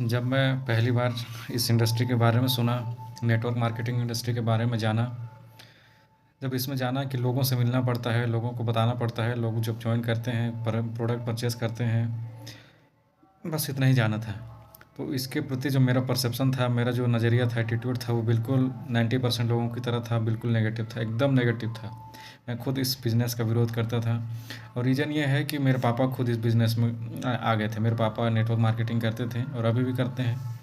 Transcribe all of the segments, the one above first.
जब मैं पहली बार इस इंडस्ट्री के बारे में सुना, नेटवर्क मार्केटिंग इंडस्ट्री के बारे में जाना, जब इसमें जाना कि लोगों से मिलना पड़ता है, लोगों को बताना पड़ता है, लोग जब जॉइन करते हैं, प्रोडक्ट परचेज़ करते हैं, बस इतना ही जाना था। तो इसके प्रति जो मेरा परसेप्शन था, मेरा जो नज़रिया था, एटीट्यूड था, वो बिल्कुल 90% लोगों की तरह था, बिल्कुल नेगेटिव था, एकदम नेगेटिव था। मैं खुद इस बिज़नेस का विरोध करता था और रीज़न ये है कि मेरे पापा खुद इस बिज़नेस में आ गए थे। मेरे पापा नेटवर्क मार्केटिंग करते थे और अभी भी करते हैं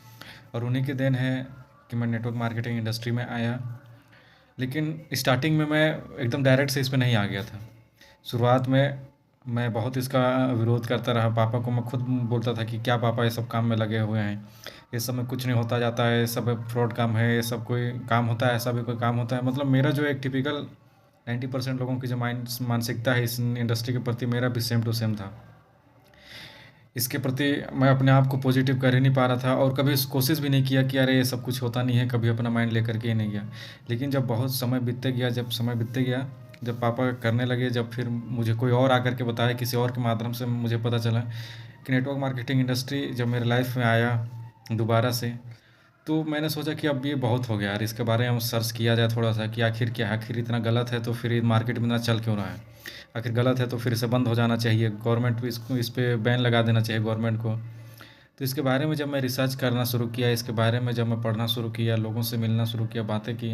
और उन्हीं की देन है कि मैं नेटवर्क मार्केटिंग इंडस्ट्री में आया। लेकिन स्टार्टिंग में मैं एकदम डायरेक्ट से इस पे नहीं आ गया था। शुरुआत में मैं बहुत इसका विरोध करता रहा। पापा को मैं खुद बोलता था कि क्या पापा ये सब काम में लगे हुए हैं, ये सब में कुछ नहीं होता जाता है, ये सब फ्रॉड काम है, ये सब कोई काम होता है, ऐसा भी कोई काम होता है। मतलब मेरा जो एक टिपिकल 90% लोगों की जो मानसिकता है इस इंडस्ट्री के प्रति, मेरा भी सेम टू सेम था। इसके प्रति मैं अपने आप को पॉजिटिव कर ही नहीं पा रहा था और कभी कोशिश भी नहीं किया कि अरे ये सब कुछ होता नहीं है, कभी अपना माइंड लेकर के ही नहीं गया। लेकिन जब बहुत समय बीतते गया, जब पापा करने लगे, जब फिर मुझे कोई और आकर के बताया, किसी और के माध्यम से मुझे पता चला कि नेटवर्क मार्केटिंग इंडस्ट्री जब मेरे लाइफ में आया दोबारा से, तो मैंने सोचा कि अब ये बहुत हो गया यार, इसके बारे में सर्च किया जाए थोड़ा सा कि आखिर क्या है, आखिर इतना गलत है तो फिर ये मार्केट में इतना चल क्यों रहा है, आखिर गलत है तो फिर इसे बंद हो जाना चाहिए, गवर्नमेंट भी इसको इस पे बैन लगा देना चाहिए गवर्नमेंट को। तो इसके बारे में जब मैं रिसर्च करना शुरू किया, इसके बारे में जब मैं पढ़ना शुरू किया, लोगों से मिलना शुरू किया, बातें की,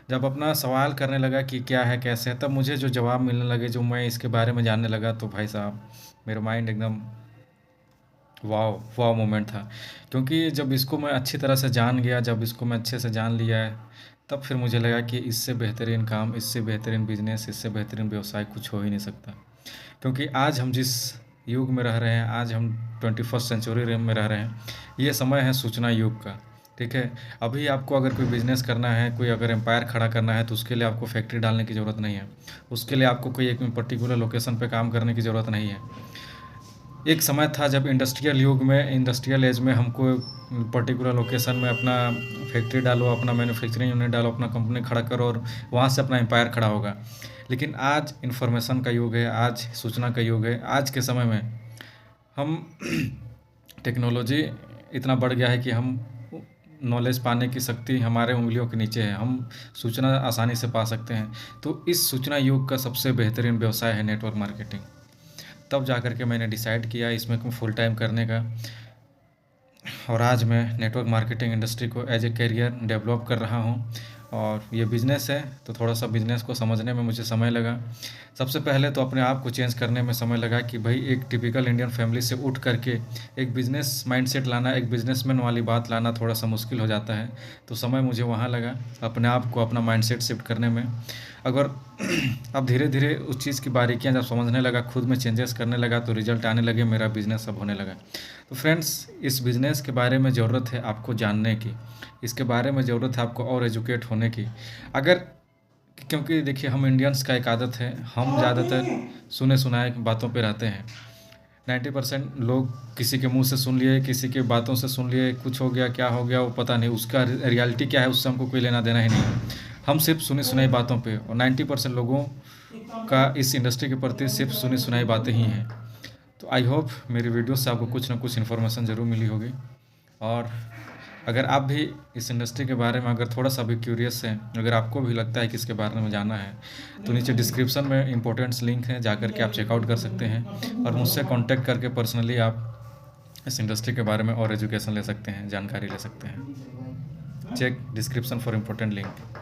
जब अपना सवाल करने लगा कि क्या है कैसे है, तब मुझे जो जवाब मिलने लगे, जो मैं इसके बारे में जानने लगा, तो भाई साहब मेरा माइंड एकदम वाव वाव मोमेंट था। क्योंकि जब इसको मैं अच्छी तरह से जान गया, जब इसको मैं अच्छे से जान लिया है, तब फिर मुझे लगा कि इससे बेहतरीन काम, इससे बेहतरीन बिजनेस, इससे बेहतरीन व्यवसाय कुछ हो ही नहीं सकता। क्योंकि आज हम जिस युग में रह रहे हैं, आज हम 21st सेंचुरी में रह रहे हैं, ये समय है सूचना युग का। ठीक है, अभी आपको अगर कोई बिज़नेस करना है, कोई अगर एम्पायर खड़ा करना है, तो उसके लिए आपको फैक्ट्री डालने की ज़रूरत नहीं है, उसके लिए आपको कोई एक पर्टिकुलर लोकेशन पे काम करने की ज़रूरत नहीं है। एक समय था जब इंडस्ट्रियल युग में, इंडस्ट्रियल एज में हमको पर्टिकुलर लोकेशन में अपना फैक्ट्री डालो, अपना मैन्युफैक्चरिंग यूनिट डालो, अपना कंपनी खड़ा करो और वहाँ से अपना एम्पायर खड़ा होगा। लेकिन आज इंफॉर्मेशन का युग है, आज सूचना का युग है। आज के समय में हम टेक्नोलॉजी इतना बढ़ गया है कि हम नॉलेज पाने की शक्ति हमारे उंगलियों के नीचे है, हम सूचना आसानी से पा सकते हैं। तो इस सूचना युग का सबसे बेहतरीन व्यवसाय है नेटवर्क मार्केटिंग। तब जा कर के मैंने डिसाइड किया इसमें फुल टाइम करने का और आज मैं नेटवर्क मार्केटिंग इंडस्ट्री को एज ए करियर डेवलप कर रहा हूँ। और ये बिज़नेस है तो थोड़ा सा बिज़नेस को समझने में मुझे समय लगा। सबसे पहले तो अपने आप को चेंज करने में समय लगा कि भाई एक टिपिकल इंडियन फैमिली से उठ करके एक बिज़नेस माइंडसेट लाना, एक बिज़नेसमैन वाली बात लाना थोड़ा सा मुश्किल हो जाता है। तो समय मुझे वहाँ लगा अपने आप को, अपना माइंडसेट शिफ्ट करने में। अगर अब धीरे धीरे उस चीज़ की बारीकियां जब समझने लगा, खुद में चेंजेस करने लगा, तो रिजल्ट आने लगे, मेरा बिज़नेस अब होने लगा। तो फ्रेंड्स, इस बिज़नेस के बारे में ज़रूरत है आपको जानने की, इसके बारे में ज़रूरत है आपको और एजुकेट होने की। अगर क्योंकि देखिए, हम इंडियंस का एक आदत है, हम ज़्यादातर सुने सुनाए बातों पे रहते हैं। 90% लोग किसी के मुंह से सुन लिए, किसी के बातों से सुन लिए, कुछ हो गया, क्या हो गया वो पता नहीं, उसका रियलिटी क्या है उससे हमको कोई लेना देना ही नहीं है। हम सिर्फ सुनी सुनाई बातों पे, और 90% लोगों का इस इंडस्ट्री के प्रति सिर्फ सुनी सुनाई बातें ही हैं। तो आई होप मेरी वीडियो से आपको कुछ ना कुछ इन्फॉर्मेशन ज़रूर मिली होगी। और अगर आप भी इस इंडस्ट्री के बारे में अगर थोड़ा सा भी क्यूरियस हैं, अगर आपको भी लगता है कि इसके बारे में जानना है, तो नीचे डिस्क्रिप्शन में इंपॉर्टेंट्स लिंक है, जा करके आप चेकआउट कर सकते हैं और मुझसे कांटेक्ट करके पर्सनली आप इस इंडस्ट्री के बारे में और एजुकेशन ले सकते हैं, जानकारी ले सकते हैं। Check description for important link.